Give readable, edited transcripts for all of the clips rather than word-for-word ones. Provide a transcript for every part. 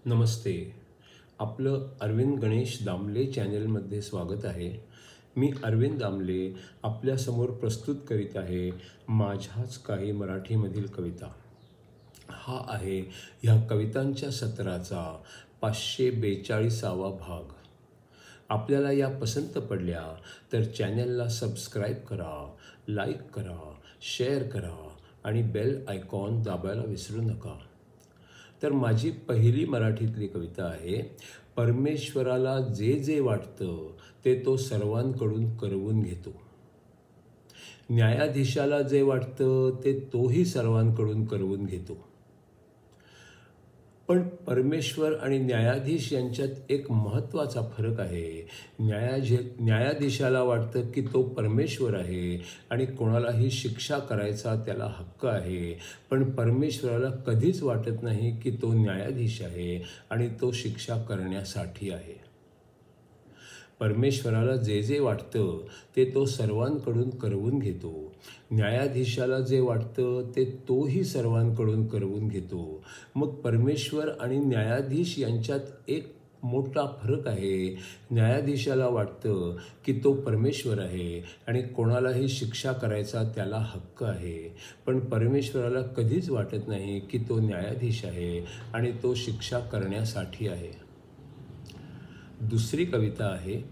नमस्ते. आपलं अरविंद गणेश दामले चॅनलमध्ये स्वागत आहे. मी अरविंद दामले आपल्यासमोर प्रस्तुत करीत आहे माझ्याच काही मराठीमधील कविता. हा आहे ह्या कवितांच्या सत्राचा 542वा भाग. आपल्याला या पसंत पडल्या तर चॅनलला सबस्क्राईब करा, लाईक करा, शेअर करा आणि बेल आयकॉन दाबायला विसरू नका. तर माझी पहिली मराठीतली कविता आहे. परमेश्वराला जे जे वाटतं ते तो सर्वांकडून करवून घेतो. न्यायाधीशाला जे वाटतं ते तोही सर्वांकडून करवून घेतो. पण परमेश्वर आणि न्यायाधीश यांच्यात एक महत्त्वाचा फरक आहे. न्यायाधीशाला वाटतं की तो परमेश्वर आहे आणि कोणालाही शिक्षा करायचा त्याला हक्क आहे. पण परमेश्वराला कधीच वाटत नाही की तो न्यायाधीश आहे आणि तो शिक्षा करण्यासाठी आहे. परमेश्वराला जे जे वाटतं ते तो सर्वांकडून करवून घेतो. न्यायाधीशाला जे वाटतं ते तोही सर्वांकडून करवून घेतो. मग परमेश्वर आणि न्यायाधीश यांच्यात एक मोठा फरक आहे. न्यायाधीशाला वाटतं की तो परमेश्वर आहे आणि कोणालाही शिक्षा करायचा त्याला हक्क आहे. पण परमेश्वराला कधीच वाटत नाही की तो न्यायाधीश आहे आणि तो शिक्षा करण्यासाठी आहे. दुसरी कविता आहे.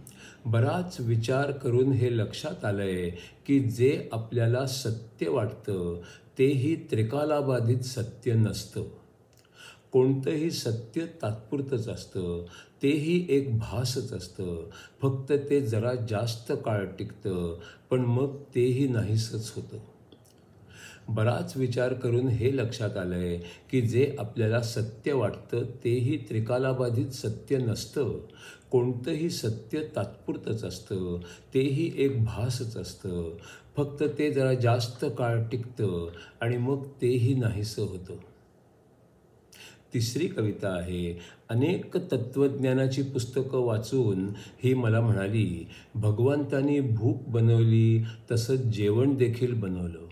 बराच विचार करून हे लक्षात आलंय की जे आपल्याला सत्य वाटतं तेही त्रिकालाबाधित सत्य नसतं. कोणतंही सत्य तात्पुरतंच असतं. तेही एक भासच असतं. फक्त ते जरा जास्त काळ टिकतं, पण मग तेही नाहीसंच होतं. बराच विचार करून हे लक्षात आलंय की जे आपल्याला सत्य वाटतं तेही त्रिकालाबाधित सत्य नसतं. कोणतंही सत्य तात्पुरतंच असतं. तेही एक भासच असतं. फक्त ते जरा जास्त काळ टिकतं आणि मग तेही नाहीसं होतं. तिसरी कविता आहे. अनेक तत्त्वज्ञानाची पुस्तकं वाचून ही मला म्हणाली, भगवंतानी भूक बनवली तसंच जेवण देखील बनवलं.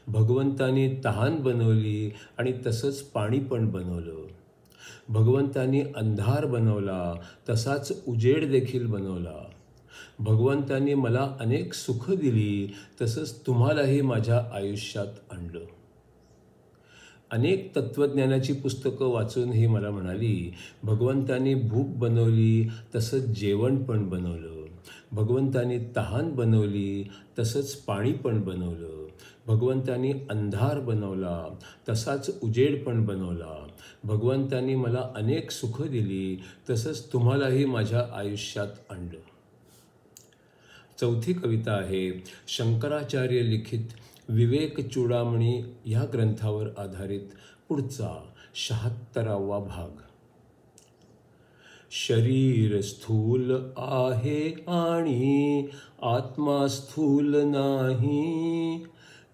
भगवंतानी तहान बनवली आणि तसंच पाणी पण बनवलं. भगवंतानी अंधार बनवला तसाच उजेड देखील बनवला. भगवंतानी मला अनेक सुख दिली तसंच तुम्हालाही माझ्या आयुष्यात आणलं. अनेक तत्त्वज्ञानाची पुस्तकं वाचून ही मला म्हणाली, भगवंतानी भूक बनवली तसंच जेवण पण बनवलं. भगवंतानी तहान बनवली तसंच पाणी पण बनवलं. भगवंतानी अंधार बनवला तसाच उजेड पण बनवला. भगवंतानी मला अनेक सुख दिली तसंच तुम्हालाही माझ्या आयुष्यात आणलं. चौथी कविता आहे. शंकराचार्य लिखित विवेक चूडामणी ह्या ग्रंथावर आधारित पुढचा 76वा भाग. शरीर स्थूल आहे आणि आत्मा स्थूल नाही.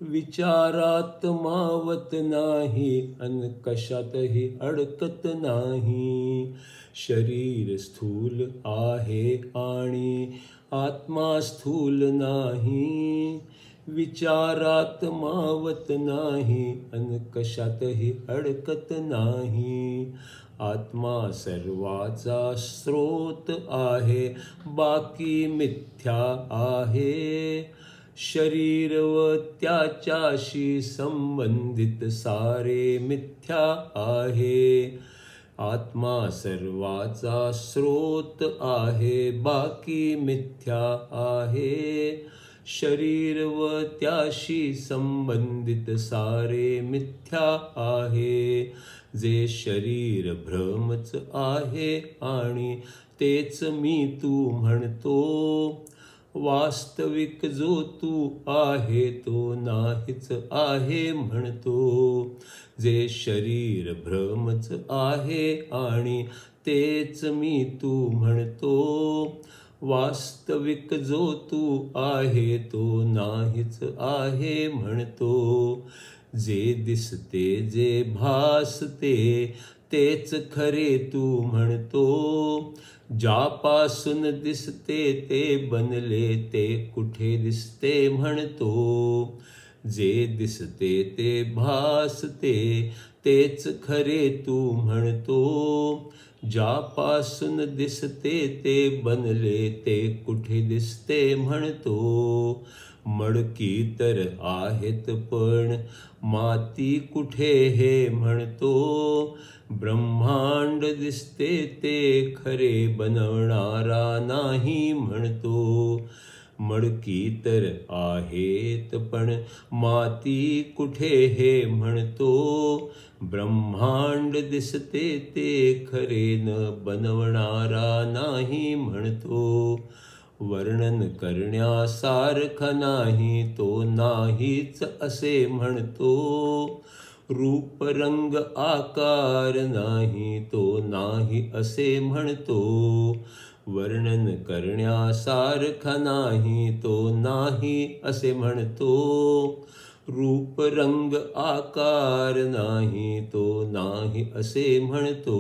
विचारात मावत नाही अन कशातही अडकत नाही. शरीर स्थूल आहे आणि आत्मा स्थूल नाही. विचारात मावत नाही अन कशातही अडकत नाही. आत्मा सर्वाचा स्रोत आहे, बाकी मिथ्या आहे. शरीर व त्याच्याशी संबंधित सारे मिथ्या आहे. आत्मा सर्वाचा स्रोत आहे, बाकी मिथ्या आहे. शरीर व त्याशी संबंधित सारे मिथ्या आहे. जे शरीर भ्रमच आहे आणि तेच मी तू म्हणतो. वास्तविक जो तू आहे तो नाहीच आहे म्हणतो. जे शरीर भ्रमच आहे आणि तेच मी तू म्हणतो. वास्तविक जो तू आहे तो नाहीच आहे म्हणतो. जे दिसते जे भासते तेच खरे तू म्हणतो. ज्यापासून दिसते ते बनले ते कुठे दिसते म्हणतो. जे दिसते ते भासते तेच खरे तू म्हणतो. ज्यापासून दिसते ते बनले ते कुठे दिसते म्हणतो. मडकी तर आहेत पण माती कुठे हे म्हणतो. ब्रह्मांड दिसते ते खरे बनवणारा नाही म्हणतो. मडकी तर आहेत पण माती कुठे हे म्हणतो. ब्रह्मांड दिसते ते खरे न बनवणारा नाही म्हणतो. वर्णन करण्यासारखा नाही तो नाहीच असे म्हणतो. रूप रंग आकार नाही तो नाही असे म्हणतो. वर्णन करण्यासारखा नाही तो नाही असे म्हणतो. रूप रंग आकार नाही तो नाही असे म्हणतो.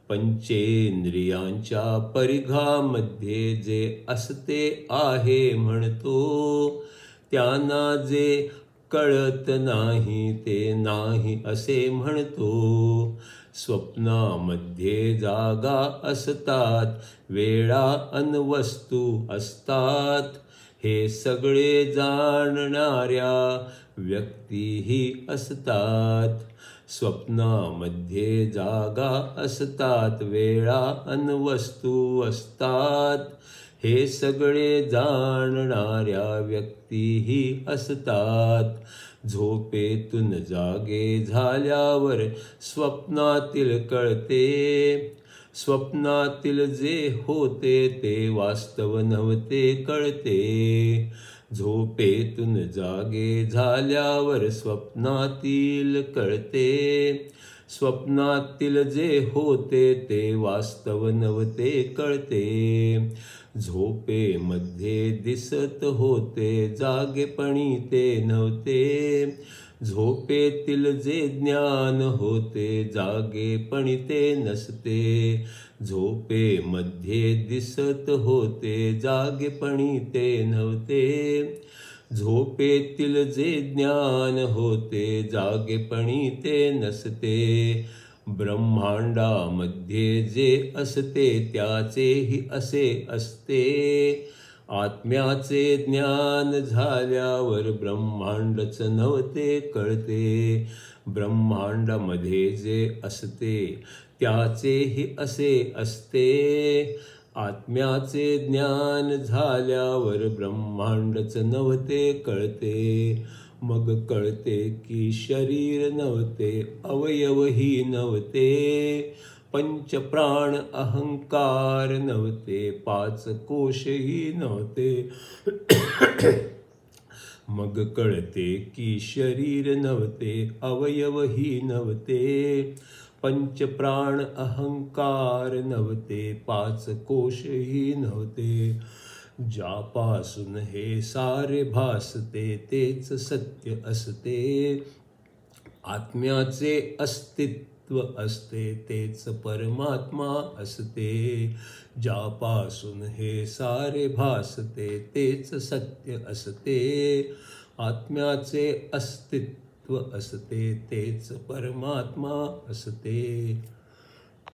पंचेंद्रियांच्या परिघामध्ये जे असते आहे म्हणतो. त्यांना जे कळत नाही ते नाही असे म्हणतो. स्वप्नामध्ये जागा असतात, वेळा अन वस्तू असतात. हे सगळे जाणणाऱ्या व्यक्तीही असतात. स्वप्नामध्ये जागा असतात, वेळा अन वस्तू असतात. हे सगळे जाणणाऱ्या व्यक्तीही असतात. झोपेतून जागे झाल्यावर स्वप्नातील कळते. स्वप्नातील जे होते ते वास्तव नव्हते कळते. झोपेतून जागे झाल्यावर स्वप्नातील कळते. स्वप्नातील जे होते ते वास्तव नव्हते कळते. झोपेमध्ये दिसत होते जागेपणी ते नव्हते. झोपेतील जे ज्ञान होते जागेपणी ते नसते. झोपेमध्ये दिसत होते जागेपणी ते नव्हते. झोपेतील जे ज्ञान होते जागेपणी ते नसते. ब्रह्मांडामध्ये जे असते त्याचेही असे असते. आत्म्याचे ज्ञान झाल्यावर ब्रह्मांडच नव्हते कळते. ब्रह्मांडामध्ये जे असते त्याचेही असे असते. आत्म्याचे ज्ञान झाल्यावर ब्रह्मांडच नव्हते कळते. मग कळते की शरीर नव्हते, अवयवही नव्हते, पंचप्राण अहंकार नव्हते, पाच कोशही नव्हते. मग कळते की शरीर नव्हते, अवयवही नव्हते, पंचप्राण अहंकार नव्हते, पाच कोशही नव्हते. ज्यापासून हे सारे भासते तेच सत्य असते. आत्म्याचे अस्तित्व असते तेच परमात्मा असते. ज्यापासून हे सारे भासते तेच सत्य असते. आत्म्याचे अस्तित्व असते तेच परमात्मा असते.